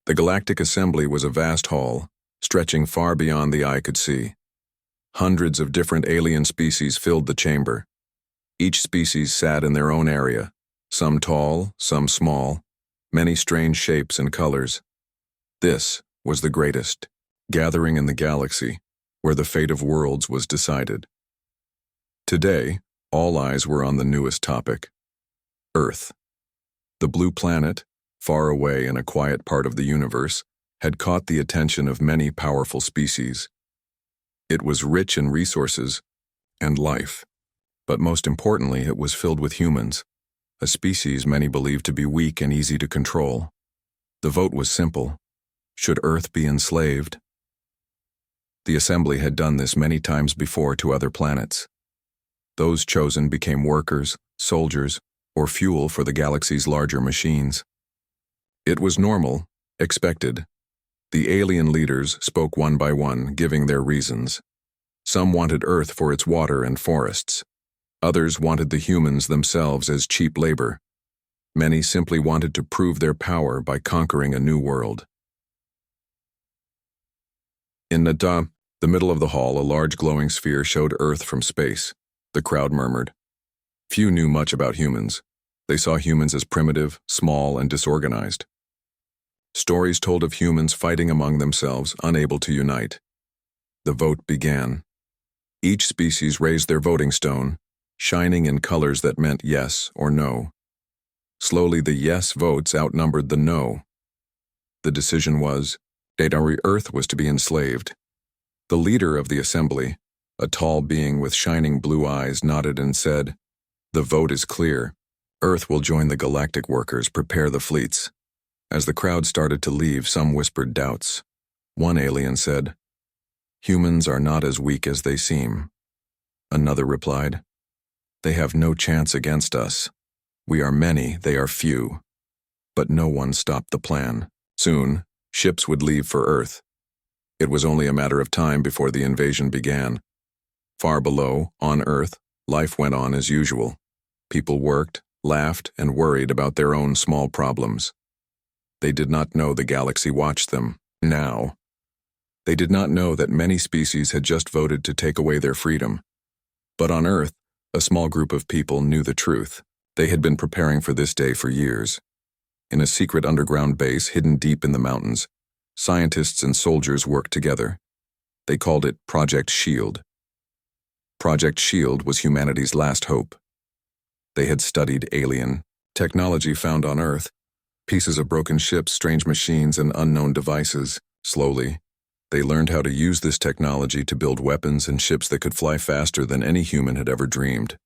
The Galactic Assembly was a vast hall, stretching far beyond the eye could see. Hundreds of different alien species filled the chamber. Each species sat in their own area, some tall, some small, many strange shapes and colors. This was the greatest gathering in the galaxy, where the fate of worlds was decided. Today, all eyes were on the newest topic: Earth. The blue planet, far away in a quiet part of the universe, had caught the attention of many powerful species. It was rich in resources and life, but most importantly, it was filled with humans, a species many believed to be weak and easy to control. The vote was simple: should Earth be enslaved? The Assembly had done this many times before to other planets. Those chosen became workers, soldiers, or fuel for the galaxy's larger machines. It was normal, expected. The alien leaders spoke one by one, giving their reasons. Some wanted Earth for its water and forests. Others wanted the humans themselves as cheap labor. Many simply wanted to prove their power by conquering a new world. In Nada, the middle of the hall, a large glowing sphere showed Earth from space. The crowd murmured. Few knew much about humans. They saw humans as primitive, small, and disorganized. Stories told of humans fighting among themselves, unable to unite. The vote began. Each species raised their voting stone, shining in colors that meant yes or no. Slowly, the yes votes outnumbered the no. The decision was, Earth was to be enslaved. The leader of the assembly, a tall being with shining blue eyes, nodded and said, "The vote is clear. Earth will join the galactic workers, prepare the fleets." As the crowd started to leave, some whispered doubts. One alien said, "Humans are not as weak as they seem." Another replied, "They have no chance against us. We are many, they are few." But no one stopped the plan. Soon, ships would leave for Earth. It was only a matter of time before the invasion began. Far below, on Earth, life went on as usual. People worked, laughed, and worried about their own small problems. They did not know the galaxy watched them, now. They did not know that many species had just voted to take away their freedom. But on Earth, a small group of people knew the truth. They had been preparing for this day for years. In a secret underground base hidden deep in the mountains, scientists and soldiers worked together. They called it Project Shield. Project Shield was humanity's last hope. They had studied alien technology found on Earth, pieces of broken ships, strange machines, and unknown devices. Slowly, they learned how to use this technology to build weapons and ships that could fly faster than any human had ever dreamed.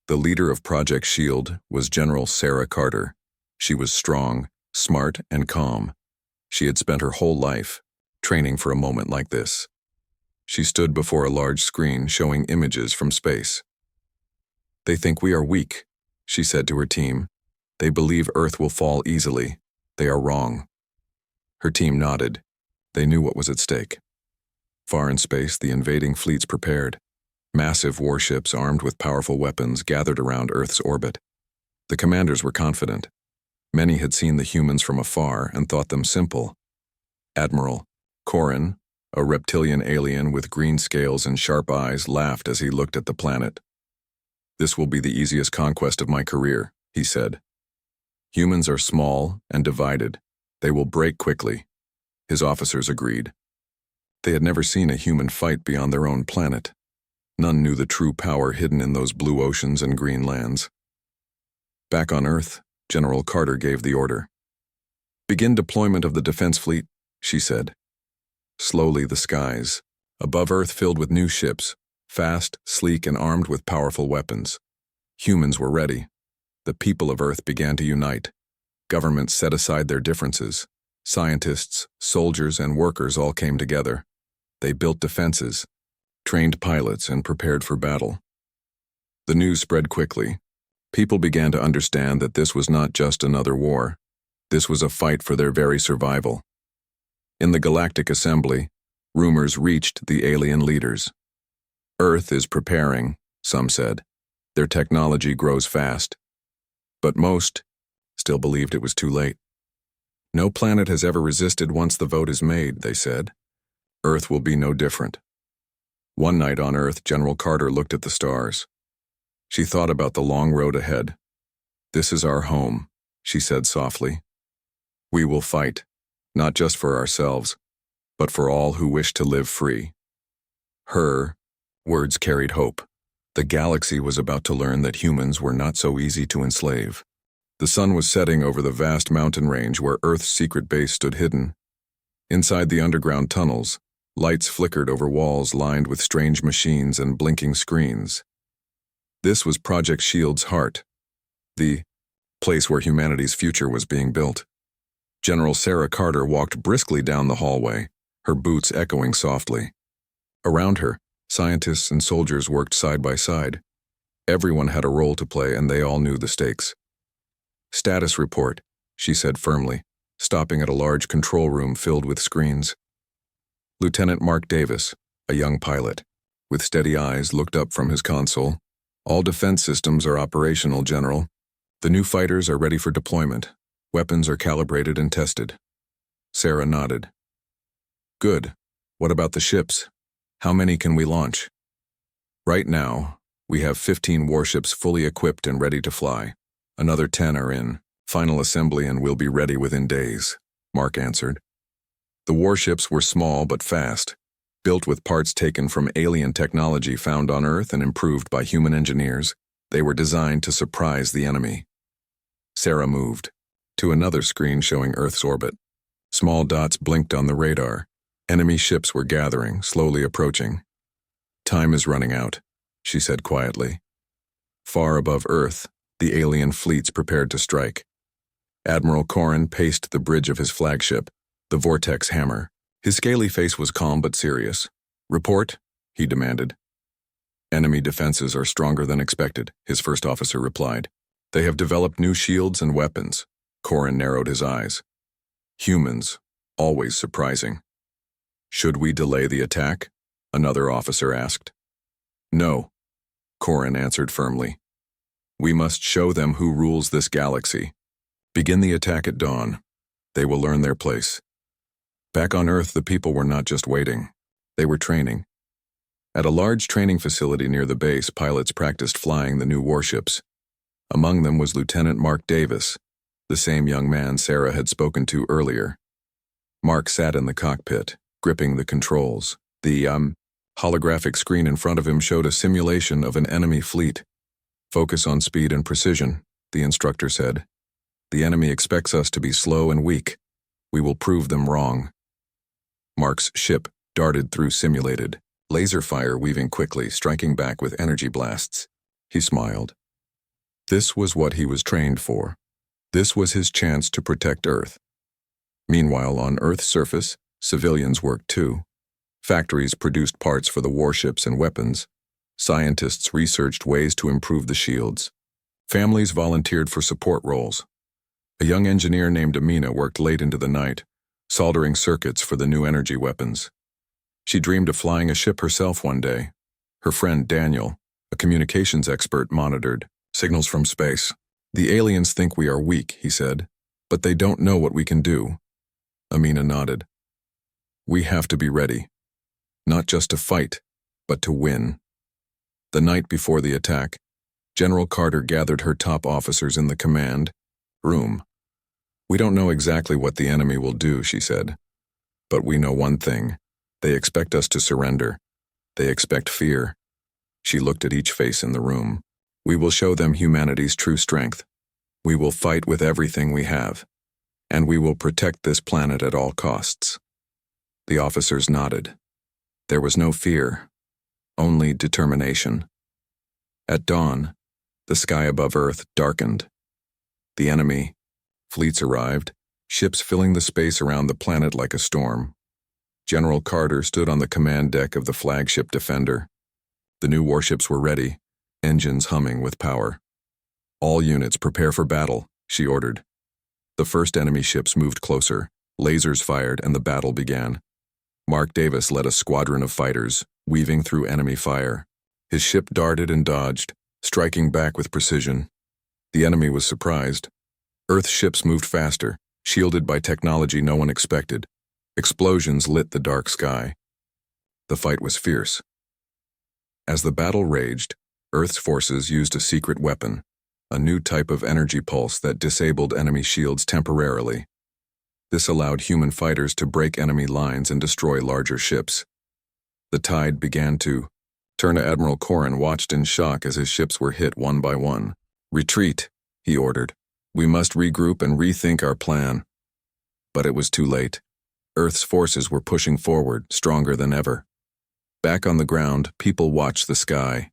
The leader of Project Shield was General Sarah Carter. She was strong, smart, and calm. She had spent her whole life training for a moment like this. She stood before a large screen showing images from space. "They think we are weak," she said to her team. "They believe Earth will fall easily. They are wrong." Her team nodded. They knew what was at stake. Far in space, the invading fleets prepared. Massive warships armed with powerful weapons gathered around Earth's orbit. The commanders were confident. Many had seen the humans from afar and thought them simple. Admiral Corin, a reptilian alien with green scales and sharp eyes, laughed as he looked at the planet. "This will be the easiest conquest of my career," he said. "Humans are small and divided. They will break quickly." His officers agreed. They had never seen a human fight beyond their own planet. None knew the true power hidden in those blue oceans and green lands. Back on Earth, General Carter gave the order. "Begin deployment of the defense fleet," she said. Slowly, the skies above Earth filled with new ships, fast, sleek, and armed with powerful weapons. Humans were ready. The people of Earth began to unite. Governments set aside their differences. Scientists, soldiers, and workers all came together. They built defenses, trained pilots, and prepared for battle. The news spread quickly. People began to understand that this was not just another war. This was a fight for their very survival. In the Galactic Assembly, rumors reached the alien leaders. "Earth is preparing," some said. "Their technology grows fast." But most still believed it was too late. No planet has ever resisted once the vote is made, they said. Earth will be no different. One night on Earth, General Carter looked at the stars. She thought about the long road ahead. This is our home, she said softly. We will fight, not just for ourselves, but for all who wish to live free. Her words carried hope. The galaxy was about to learn that humans were not so easy to enslave. The sun was setting over the vast mountain range where Earth's secret base stood hidden. Inside the underground tunnels, lights flickered over walls lined with strange machines and blinking screens. This was Project Shield's heart, the place where humanity's future was being built. General Sarah Carter walked briskly down the hallway, her boots echoing softly. Around her, scientists and soldiers worked side by side. Everyone had a role to play and they all knew the stakes. Status report, she said firmly, stopping at a large control room filled with screens. Lieutenant Mark Davis, a young pilot, with steady eyes looked up from his console. All defense systems are operational, General. The new fighters are ready for deployment. Weapons are calibrated and tested. Sarah nodded. Good. What about the ships? How many can we launch? Right now, we have 15 warships fully equipped and ready to fly. Another 10 are in final assembly and will be ready within days, Mark answered. The warships were small but fast, built with parts taken from alien technology found on Earth and improved by human engineers. They were designed to surprise the enemy. Sarah moved to another screen showing Earth's orbit. Small dots blinked on the radar. Enemy ships were gathering, slowly approaching. Time is running out, she said quietly. Far above Earth, the alien fleets prepared to strike. Admiral Corrin paced the bridge of his flagship, the Vortex Hammer. His scaly face was calm but serious. Report, he demanded. Enemy defenses are stronger than expected, his first officer replied. They have developed new shields and weapons. Corrin narrowed his eyes. Humans, always surprising. Should we delay the attack? Another officer asked. No, Corrin answered firmly. We must show them who rules this galaxy. Begin the attack at dawn. They will learn their place. Back on Earth, the people were not just waiting. They were training. At a large training facility near the base, pilots practiced flying the new warships. Among them was Lieutenant Mark Davis, the same young man Sarah had spoken to earlier. Mark sat in the cockpit, gripping the controls. The holographic screen in front of him showed a simulation of an enemy fleet. Focus on speed and precision, the instructor said. The enemy expects us to be slow and weak. We will prove them wrong. Mark's ship darted through simulated laser fire, weaving quickly, striking back with energy blasts. He smiled. This was what he was trained for. This was his chance to protect Earth. Meanwhile, on Earth's surface, civilians worked too. Factories produced parts for the warships and weapons. Scientists researched ways to improve the shields. Families volunteered for support roles. A young engineer named Amina worked late into the night, soldering circuits for the new energy weapons. She dreamed of flying a ship herself one day. Her friend Daniel, a communications expert, monitored signals from space. The aliens think we are weak, he said, but they don't know what we can do. Amina nodded. We have to be ready, not just to fight, but to win. The night before the attack, General Carter gathered her top officers in the command room. We don't know exactly what the enemy will do, she said, but we know one thing. They expect us to surrender. They expect fear. She looked at each face in the room. We will show them humanity's true strength. We will fight with everything we have, and we will protect this planet at all costs. The officers nodded. There was no fear, only determination. At dawn, the sky above Earth darkened. The enemy fleets arrived, ships filling the space around the planet like a storm. General Carter stood on the command deck of the flagship Defender. The new warships were ready, engines humming with power. All units prepare for battle, she ordered. The first enemy ships moved closer, lasers fired, and the battle began. Mark Davis led a squadron of fighters, weaving through enemy fire. His ship darted and dodged, striking back with precision. The enemy was surprised. Earth ships moved faster, shielded by technology no one expected. Explosions lit the dark sky. The fight was fierce. As the battle raged, Earth's forces used a secret weapon, a new type of energy pulse that disabled enemy shields temporarily. This allowed human fighters to break enemy lines and destroy larger ships. The tide began to turn. Admiral Corrin watched in shock as his ships were hit one by one. "Retreat," he ordered. "We must regroup and rethink our plan." But it was too late. Earth's forces were pushing forward, stronger than ever. Back on the ground, people watched the sky.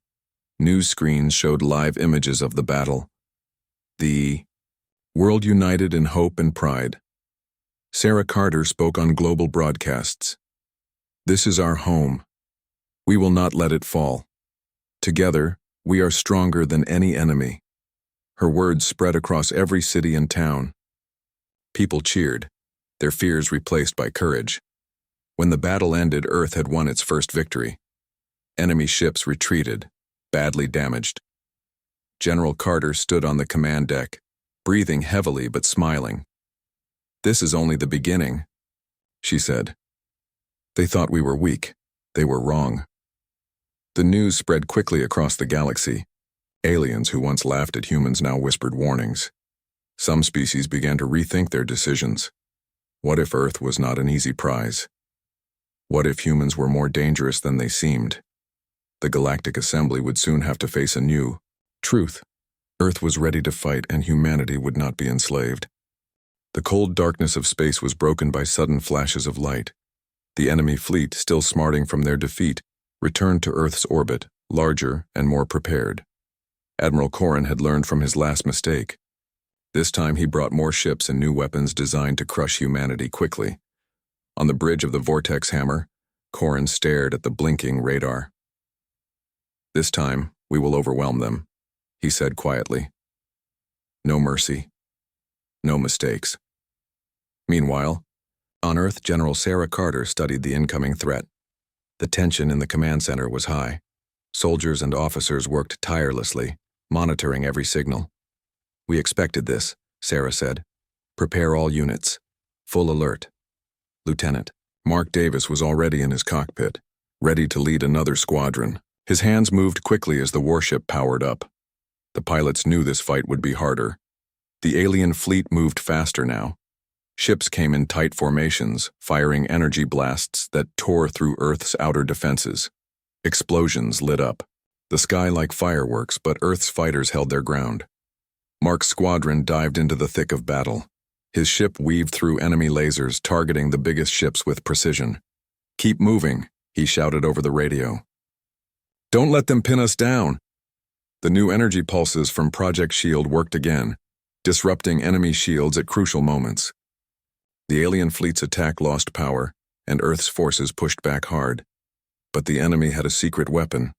News screens showed live images of the battle. The world united in hope and pride. Sarah Carter spoke on global broadcasts. "This is our home. We will not let it fall. Together, we are stronger than any enemy." Her words spread across every city and town. People cheered, their fears replaced by courage. When the battle ended, Earth had won its first victory. Enemy ships retreated, badly damaged. General Carter stood on the command deck, breathing heavily but smiling. "This is only the beginning," she said. "They thought we were weak. They were wrong." The news spread quickly across the galaxy. Aliens who once laughed at humans now whispered warnings. Some species began to rethink their decisions. What if Earth was not an easy prize? What if humans were more dangerous than they seemed? The Galactic Assembly would soon have to face a new truth. Earth was ready to fight and humanity would not be enslaved. The cold darkness of space was broken by sudden flashes of light. The enemy fleet, still smarting from their defeat, returned to Earth's orbit, larger and more prepared. Admiral Corrin had learned from his last mistake. This time he brought more ships and new weapons designed to crush humanity quickly. On the bridge of the Vortex Hammer, Corrin stared at the blinking radar. "This time, we will overwhelm them," he said quietly. "No mercy. No mistakes." Meanwhile, on Earth, General Sarah Carter studied the incoming threat. The tension in the command center was high. Soldiers and officers worked tirelessly, monitoring every signal. "We expected this," Sarah said. "Prepare all units. Full alert." Lieutenant Mark Davis was already in his cockpit, ready to lead another squadron. His hands moved quickly as the warship powered up. The pilots knew this fight would be harder. The alien fleet moved faster now. Ships came in tight formations, firing energy blasts that tore through Earth's outer defenses. Explosions lit up the sky like fireworks, but Earth's fighters held their ground. Mark's squadron dived into the thick of battle. His ship weaved through enemy lasers, targeting the biggest ships with precision. "Keep moving," he shouted over the radio. "Don't let them pin us down." The new energy pulses from Project Shield worked again, disrupting enemy shields at crucial moments. The alien fleet's attack lost power, and Earth's forces pushed back hard. But the enemy had a secret weapon.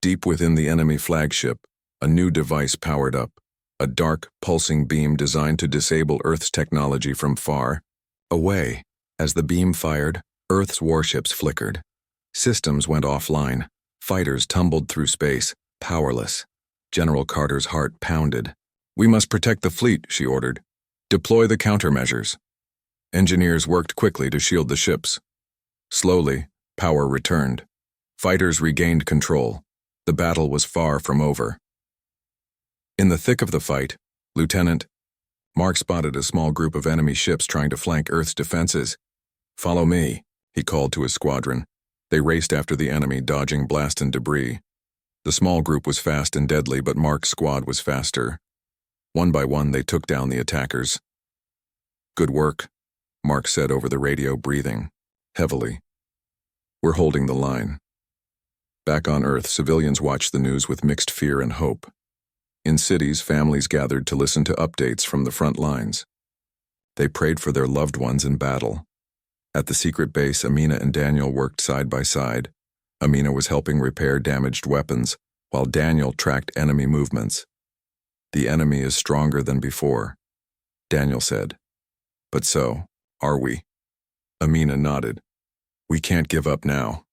Deep within the enemy flagship, a new device powered up, a dark, pulsing beam designed to disable Earth's technology from far away. As the beam fired, Earth's warships flickered. Systems went offline. Fighters tumbled through space, powerless. General Carter's heart pounded. "We must protect the fleet," she ordered. "Deploy the countermeasures." Engineers worked quickly to shield the ships. Slowly, power returned. Fighters regained control. The battle was far from over. In the thick of the fight, Lieutenant Mark spotted a small group of enemy ships trying to flank Earth's defenses. "Follow me," he called to his squadron. They raced after the enemy, dodging blast and debris. The small group was fast and deadly, but Mark's squad was faster. One by one, they took down the attackers. "Good work," Mark said over the radio, breathing heavily. "We're holding the line." Back on Earth, civilians watched the news with mixed fear and hope. In cities, families gathered to listen to updates from the front lines. They prayed for their loved ones in battle. At the secret base, Amina and Daniel worked side by side. Amina was helping repair damaged weapons, while Daniel tracked enemy movements. "The enemy is stronger than before," Daniel said. "But so are we." Amina nodded. "We can't give up now."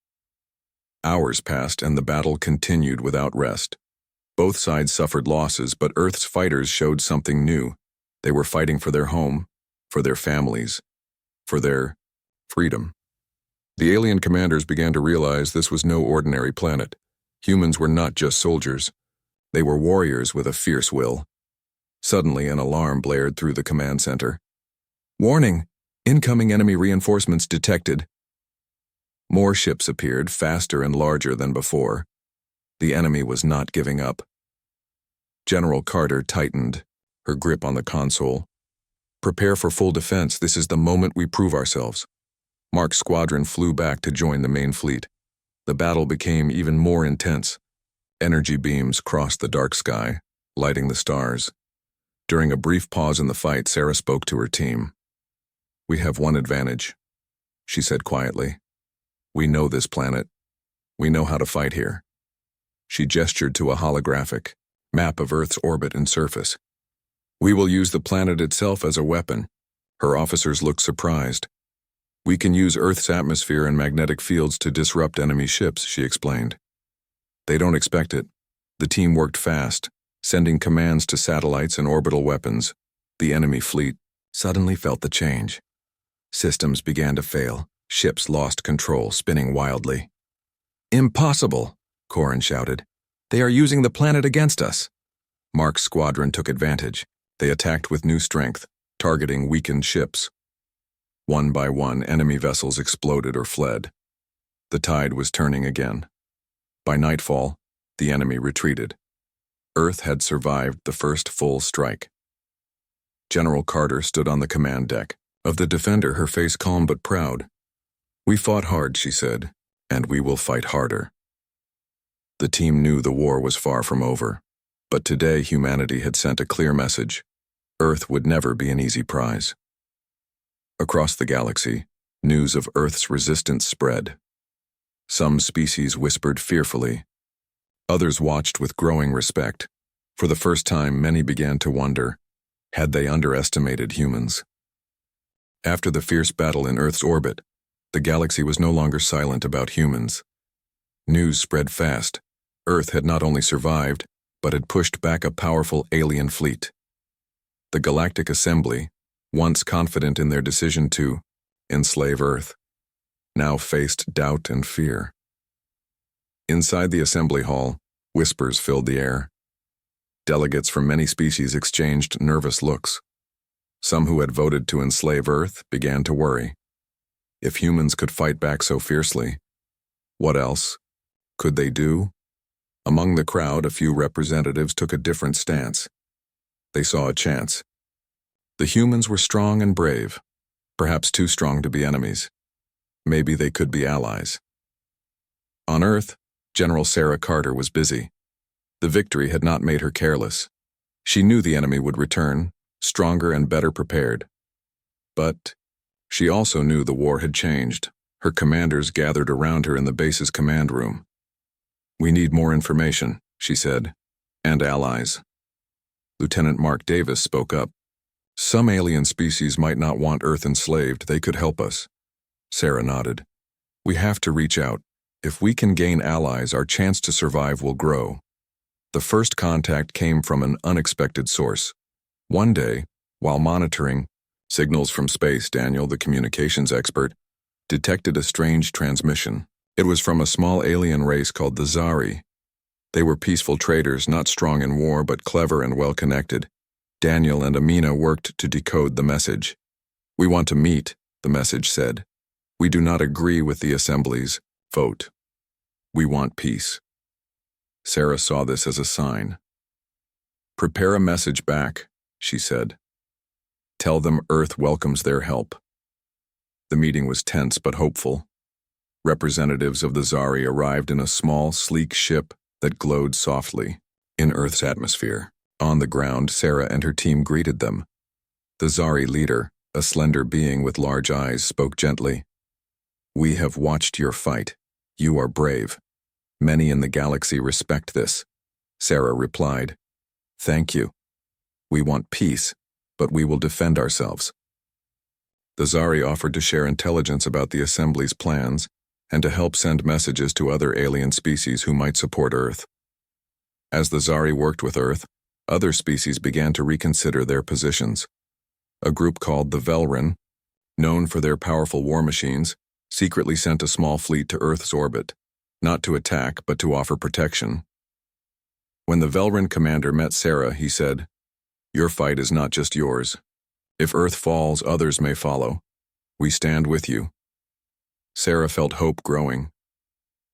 Hours passed and the battle continued without rest. Both sides suffered losses, but Earth's fighters showed something new. They were fighting for their home, for their families, for their freedom. The alien commanders began to realize this was no ordinary planet. Humans were not just soldiers. They were warriors with a fierce will. Suddenly, an alarm blared through the command center. "Warning! Incoming enemy reinforcements detected." More ships appeared, faster and larger than before. The enemy was not giving up. General Carter tightened her grip on the console. "Prepare for full defense. This is the moment we prove ourselves." Mark's squadron flew back to join the main fleet. The battle became even more intense. Energy beams crossed the dark sky, lighting the stars. During a brief pause in the fight, Sarah spoke to her team. "We have one advantage," she said quietly. "We know this planet. We know how to fight here." She gestured to a holographic map of Earth's orbit and surface. "We will use the planet itself as a weapon." Her officers looked surprised. "We can use Earth's atmosphere and magnetic fields to disrupt enemy ships," she explained. They don't expect it. The team worked fast, sending commands to satellites and orbital weapons. The enemy fleet suddenly felt the change. Systems began to fail. Ships lost control, spinning wildly. "Impossible!" Corin shouted. "They are using the planet against us." Mark's squadron took advantage. They attacked with new strength, targeting weakened ships. One by one, enemy vessels exploded or fled. The tide was turning again. By nightfall, the enemy retreated. Earth had survived the first full strike. General Carter stood on the command deck. Of the Defender, her face calm but proud. "We fought hard," she said, "and we will fight harder." The team knew the war was far from over, but today humanity had sent a clear message. Earth would never be an easy prize. Across the galaxy, news of Earth's resistance spread. Some species whispered fearfully. Others watched with growing respect. For the first time, many began to wonder, had they underestimated humans? After the fierce battle in Earth's orbit, the galaxy was no longer silent about humans. News spread fast. Earth had not only survived, but had pushed back a powerful alien fleet. The Galactic Assembly, once confident in their decision to enslave Earth, now faced doubt and fear. Inside the assembly hall, whispers filled the air. Delegates from many species exchanged nervous looks. Some who had voted to enslave Earth began to worry. If humans could fight back so fiercely, what else could they do? Among the crowd, a few representatives took a different stance. They saw a chance. The humans were strong and brave, perhaps too strong to be enemies. Maybe they could be allies. On Earth, General Sarah Carter was busy. The victory had not made her careless. She knew the enemy would return, stronger and better prepared. But she also knew the war had changed. Her commanders gathered around her in the base's command room. "We need more information," she said, "and allies." Lieutenant Mark Davis spoke up. "Some alien species might not want Earth enslaved. They could help us." Sarah nodded. "We have to reach out. If we can gain allies, our chance to survive will grow." The first contact came from an unexpected source. One day, while monitoring signals from space, Daniel, the communications expert, detected a strange transmission. It was from a small alien race called the Zari. They were peaceful traders, not strong in war, but clever and well-connected. Daniel and Amina worked to decode the message. "We want to meet," the message said. "We do not agree with the Assembly's vote. We want peace." Sarah saw this as a sign. "Prepare a message back," she said. "Tell them Earth welcomes their help." The meeting was tense but hopeful. Representatives of the Zari arrived in a small, sleek ship that glowed softly in Earth's atmosphere. On the ground, Sarah and her team greeted them. The Zari leader, a slender being with large eyes, spoke gently. "We have watched your fight. You are brave. Many in the galaxy respect this." Sarah replied, "Thank you. We want peace, but we will defend ourselves." The Zari offered to share intelligence about the Assembly's plans and to help send messages to other alien species who might support Earth. As the Zari worked with Earth, other species began to reconsider their positions. A group called the Velrin, known for their powerful war machines, secretly sent a small fleet to Earth's orbit, not to attack but to offer protection. When the Velrin commander met Sarah, he said, "Your fight is not just yours. If Earth falls, others may follow. We stand with you." Sarah felt hope growing.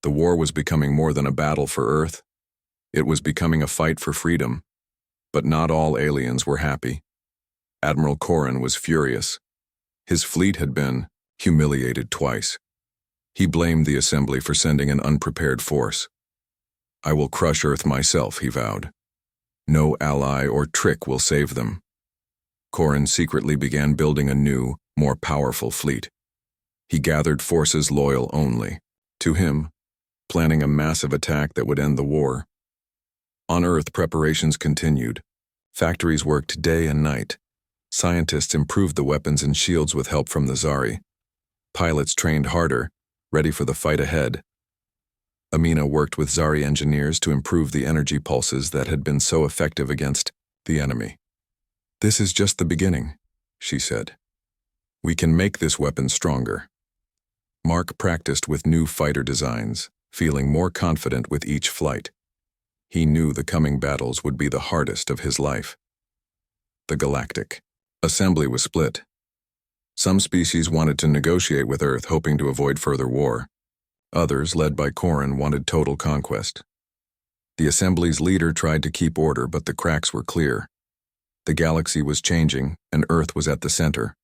The war was becoming more than a battle for Earth. It was becoming a fight for freedom. But not all aliens were happy. Admiral Corrin was furious. His fleet had been humiliated twice. He blamed the Assembly for sending an unprepared force. "I will crush Earth myself," he vowed. "No ally or trick will save them." Corrin secretly began building a new, more powerful fleet. He gathered forces loyal only to him, planning a massive attack that would end the war. On Earth, preparations continued. Factories worked day and night. Scientists improved the weapons and shields with help from the Zari. Pilots trained harder, ready for the fight ahead. Amina worked with Zari engineers to improve the energy pulses that had been so effective against the enemy. "This is just the beginning," she said. "We can make this weapon stronger." Mark practiced with new fighter designs, feeling more confident with each flight. He knew the coming battles would be the hardest of his life. The Galactic Assembly was split. Some species wanted to negotiate with Earth, hoping to avoid further war. Others, led by Corrin, wanted total conquest. The Assembly's leader tried to keep order, but the cracks were clear. The galaxy was changing, and Earth was at the center.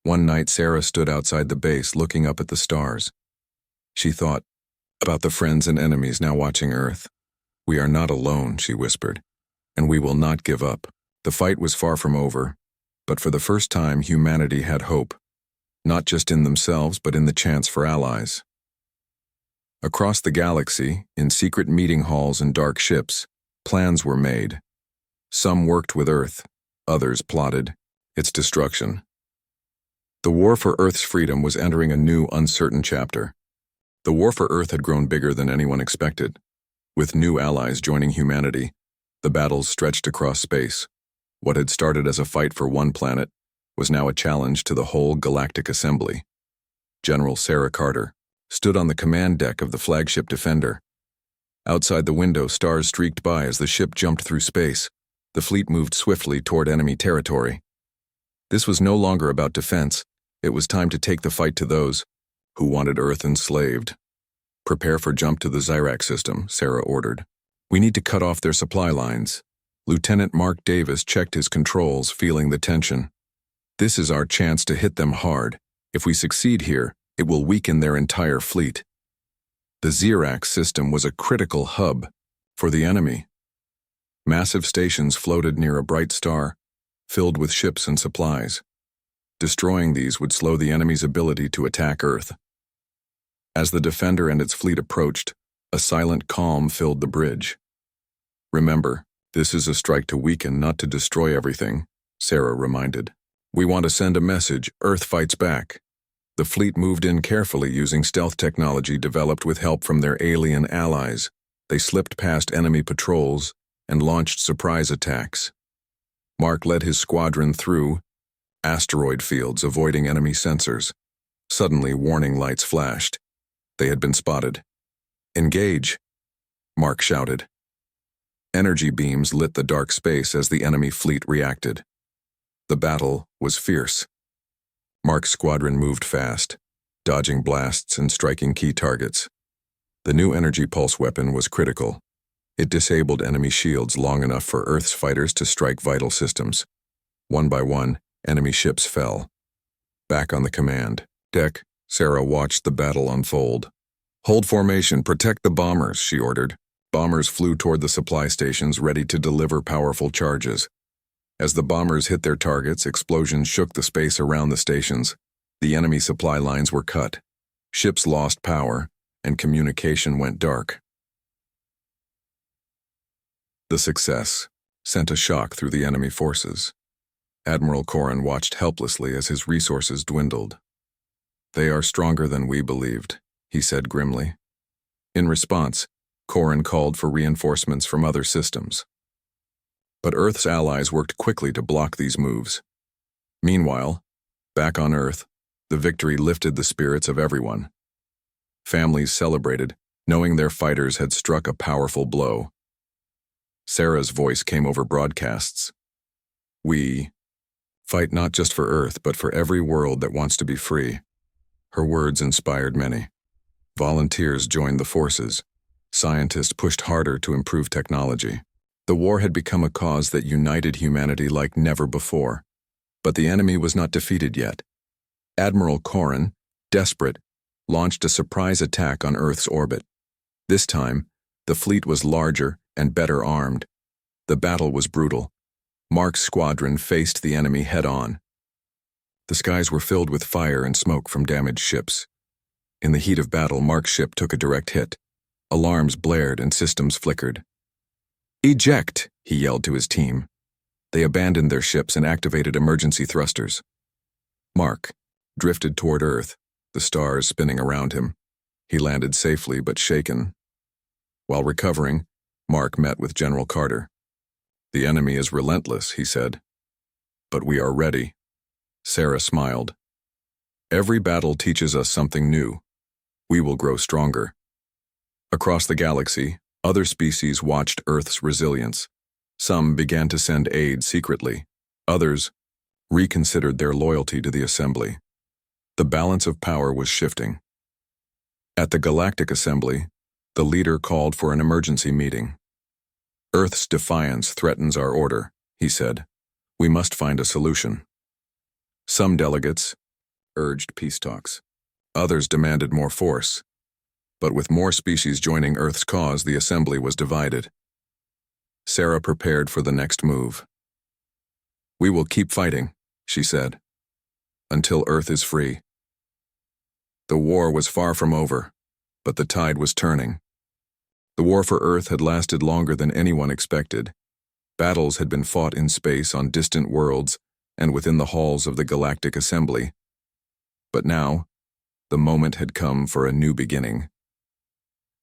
One night, Sarah stood outside the base, looking up at the stars. She thought about the friends and enemies now watching Earth. "We are not alone," she whispered, "and we will not give up." The fight was far from over, but for the first time, humanity had hope, not just in themselves, but in the chance for allies. Across the galaxy, in secret meeting halls and dark ships, plans were made. Some worked with Earth, others plotted its destruction. The war for Earth's freedom was entering a new, uncertain chapter. The war for Earth had grown bigger than anyone expected. With new allies joining humanity, the battles stretched across space. What had started as a fight for one planet was now a challenge to the whole Galactic Assembly. General Sarah Carter stood on the command deck of the flagship Defender. Outside the window, stars streaked by as the ship jumped through space. The fleet moved swiftly toward enemy territory. This was no longer about defense. It was time to take the fight to those who wanted Earth enslaved. "Prepare for jump to the Zyrac system," Sarah ordered. "We need to cut off their supply lines." Lieutenant Mark Davis checked his controls, feeling the tension. "This is our chance to hit them hard. If we succeed here, it will weaken their entire fleet." The Zyrac system was a critical hub for the enemy. Massive stations floated near a bright star, filled with ships and supplies. Destroying these would slow the enemy's ability to attack Earth. As the Defender and its fleet approached, a silent calm filled the bridge. "Remember, this is a strike to weaken, not to destroy everything," Sarah reminded. "We want to send a message: Earth fights back." The fleet moved in carefully, using stealth technology developed with help from their alien allies. They slipped past enemy patrols and launched surprise attacks. Mark led his squadron through asteroid fields, avoiding enemy sensors. Suddenly, warning lights flashed. They had been spotted. "Engage!" Mark shouted. Energy beams lit the dark space as the enemy fleet reacted. The battle was fierce. Mark's squadron moved fast, dodging blasts and striking key targets. The new energy pulse weapon was critical. It disabled enemy shields long enough for Earth's fighters to strike vital systems. One by one, enemy ships fell. Back on the command deck, Sarah watched the battle unfold. "Hold formation, protect the bombers," she ordered. Bombers flew toward the supply stations, ready to deliver powerful charges. As the bombers hit their targets, explosions shook the space around the stations. The enemy supply lines were cut. Ships lost power, and communication went dark. The success sent a shock through the enemy forces. Admiral Corrin watched helplessly as his resources dwindled. "They are stronger than we believed," he said grimly. In response, Corrin called for reinforcements from other systems. But Earth's allies worked quickly to block these moves. Meanwhile, back on Earth, the victory lifted the spirits of everyone. Families celebrated, knowing their fighters had struck a powerful blow. Sarah's voice came over broadcasts. We fight not just for Earth, but for every world that wants to be free. Her words inspired many. Volunteers joined the forces. Scientists pushed harder to improve technology. The war had become a cause that united humanity like never before. But the enemy was not defeated yet. Admiral Corrin, desperate, launched a surprise attack on Earth's orbit. This time, the fleet was larger and better armed. The battle was brutal. Mark's squadron faced the enemy head-on. The skies were filled with fire and smoke from damaged ships. In the heat of battle, Mark's ship took a direct hit. Alarms blared and systems flickered. "Eject!" he yelled to his team. They abandoned their ships and activated emergency thrusters. Mark drifted toward Earth, the stars spinning around him. He landed safely but shaken. While recovering, Mark met with General Carter. "The enemy is relentless," he said. "But we are ready." Sarah smiled. "Every battle teaches us something new. We will grow stronger." Across the galaxy, other species watched Earth's resilience. Some began to send aid secretly. Others reconsidered their loyalty to the Assembly. The balance of power was shifting. At the Galactic Assembly, the leader called for an emergency meeting. "Earth's defiance threatens our order," he said. "We must find a solution." Some delegates urged peace talks. Others demanded more force. But with more species joining Earth's cause, the Assembly was divided. Sarah prepared for the next move. "We will keep fighting," she said, "until Earth is free." The war was far from over, but the tide was turning. The war for Earth had lasted longer than anyone expected. Battles had been fought in space on distant worlds and within the halls of the Galactic Assembly. But now, the moment had come for a new beginning.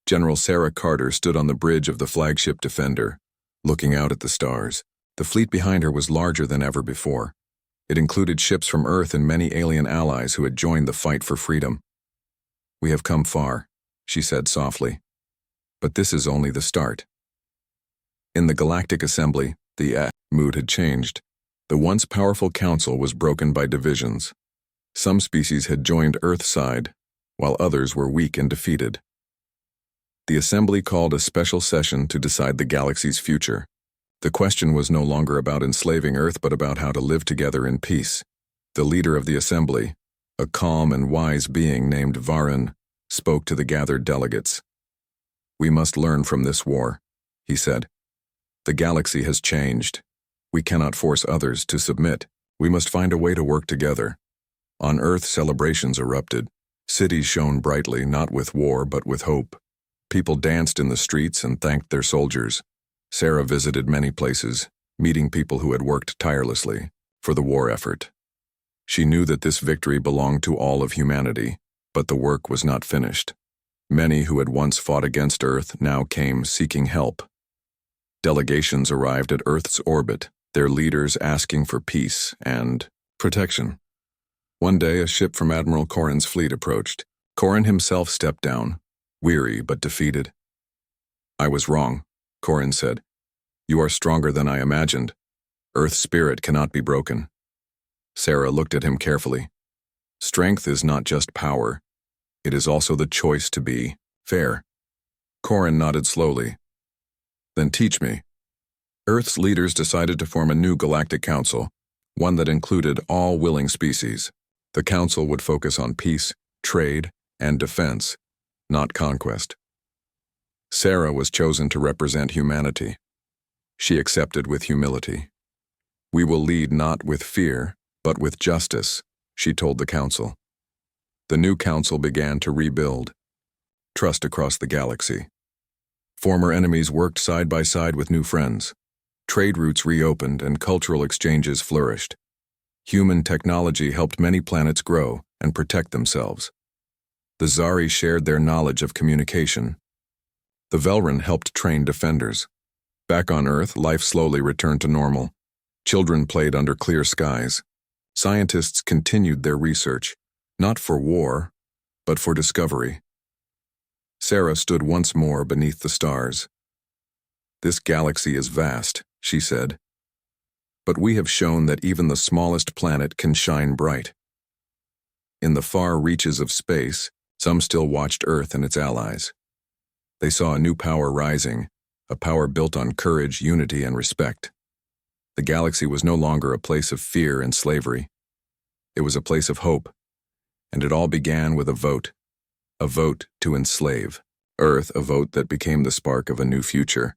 General Sarah Carter stood on the bridge of the flagship Defender, looking out at the stars. The fleet behind her was larger than ever before. It included ships from Earth and many alien allies who had joined the fight for freedom. "We have come far," she said softly. "But this is only the start." In the Galactic Assembly, the mood had changed. The once powerful council was broken by divisions. Some species had joined Earth's side, while others were weak and defeated. The Assembly called a special session to decide the galaxy's future. The question was no longer about enslaving Earth, but about how to live together in peace. The leader of the Assembly, a calm and wise being named Varan, spoke to the gathered delegates. "We must learn from this war," he said. "The galaxy has changed. We cannot force others to submit. We must find a way to work together." On Earth, celebrations erupted. Cities shone brightly, not with war, but with hope. People danced in the streets and thanked their soldiers. Sarah visited many places, meeting people who had worked tirelessly for the war effort. She knew that this victory belonged to all of humanity, but the work was not finished. Many who had once fought against Earth now came seeking help. Delegations arrived at Earth's orbit, their leaders asking for peace and protection. One day, a ship from Admiral Corrin's fleet approached. Corrin himself stepped down, weary but defeated. "I was wrong," Corrin said. "You are stronger than I imagined. Earth's spirit cannot be broken." Sarah looked at him carefully. "Strength is not just power. It is also the choice to be fair." Corrin nodded slowly. "Then teach me." Earth's leaders decided to form a new galactic council, one that included all willing species. The council would focus on peace, trade, and defense, not conquest. Sarah was chosen to represent humanity. She accepted with humility. "We will lead not with fear, but with justice," she told the council. The new council began to rebuild trust across the galaxy. Former enemies worked side by side with new friends. Trade routes reopened and cultural exchanges flourished. Human technology helped many planets grow and protect themselves. The Zari shared their knowledge of communication. The Velran helped train defenders. Back on Earth, life slowly returned to normal. Children played under clear skies. Scientists continued their research, not for war, but for discovery. Sarah stood once more beneath the stars. "This galaxy is vast," she said, "but we have shown that even the smallest planet can shine bright." In the far reaches of space, some still watched Earth and its allies. They saw a new power rising, a power built on courage, unity, and respect. The galaxy was no longer a place of fear and slavery. It was a place of hope, and it all began with a vote to enslave Earth, a vote that became the spark of a new future.